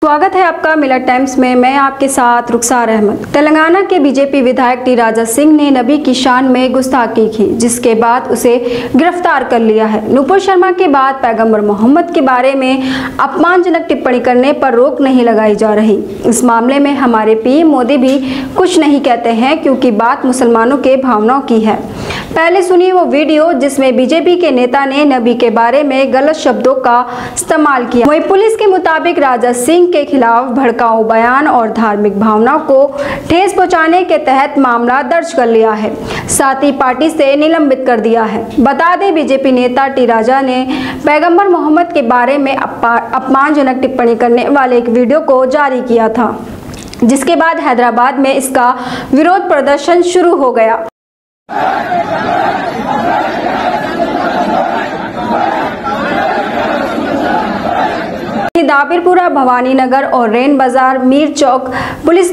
स्वागत है आपका मिलत टाइम्स में। मैं आपके साथ रुखसार अहमद। तेलंगाना के बीजेपी विधायक टी राजा सिंह ने नबी की शान में गुस्ताखी की, जिसके बाद उसे गिरफ्तार कर लिया है। नूपुर शर्मा के बाद पैगंबर मोहम्मद के बारे में अपमानजनक टिप्पणी करने पर रोक नहीं लगाई जा रही। इस मामले में हमारे पीएम मोदी भी कुछ नहीं कहते हैं, क्योंकि बात मुसलमानों के भावनाओं की है। पहले सुनिए वो वीडियो जिसमें बीजेपी के नेता ने नबी के बारे में गलत शब्दों का इस्तेमाल किया। वहीं पुलिस के मुताबिक राजा सिंह के खिलाफ भड़काऊ बयान और धार्मिक भावनाओं को ठेस पहुंचाने के तहत मामला दर्ज कर लिया है, साथ ही पार्टी से निलंबित कर दिया है। बता दें, बीजेपी नेता टी राजा ने पैगंबर मोहम्मद के बारे में अपमानजनक टिप्पणी करने वाले एक वीडियो को जारी किया था, जिसके बाद हैदराबाद में इसका विरोध प्रदर्शन शुरू हो गया। दाबिरपुरा, भवानी नगर और रेन बाजार, मीर चौक पुलिस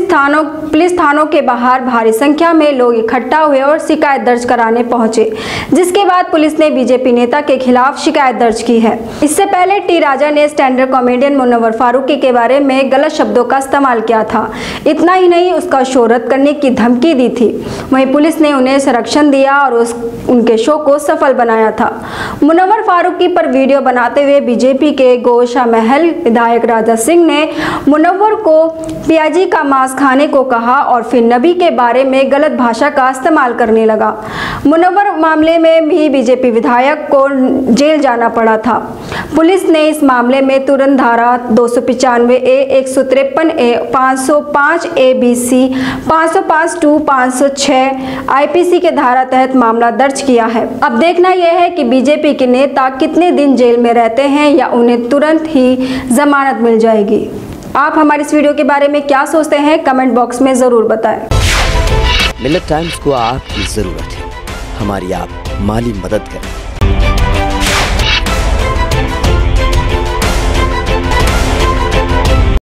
थानों के बाहर भारी संख्या में लोग इकट्ठा हुए और शिकायत दर्ज कराने पहुंचे, जिसके बाद पुलिस ने बीजेपी नेता के खिलाफ शिकायत दर्ज की है। इससे पहले टी राजा ने स्टैंडर्ड कॉमेडियन मुनव्वर फारूकी के बारे में गलत शब्दों का इस्तेमाल किया था। इतना ही नहीं, उसका शोहरत करने की धमकी दी थी। वहीं पुलिस ने उन्हें संरक्षण दिया और उनके शो को सफल बनाया था। मुनव्वर फारूकी पर वीडियो बनाते हुए बीजेपी के गोशा महल विधायक राजा सिंह ने मुनव्वर को पियाजी का मांस खाने को कहा और फिर नबी के बारे में गलत भाषा का इस्तेमाल करने लगा। मुनव्वर मामले में भी बीजेपी विधायक को जेल जाना पड़ा था। पुलिस ने इस मामले में तुरंत धारा 295A, 153A, 505A BC, 505(2), 506 IPC के धारा तहत मामला दर्ज किया है। अब देखना यह है कि बीजेपी के नेता कितने दिन जेल में रहते हैं या उन्हें तुरंत ही जमानत मिल जाएगी। आप हमारी इस वीडियो के बारे में क्या सोचते हैं, कमेंट बॉक्स में जरूर बताएं। मिलत टाइम्स को आपकी जरूरत है, हमारी आप माली मदद करें।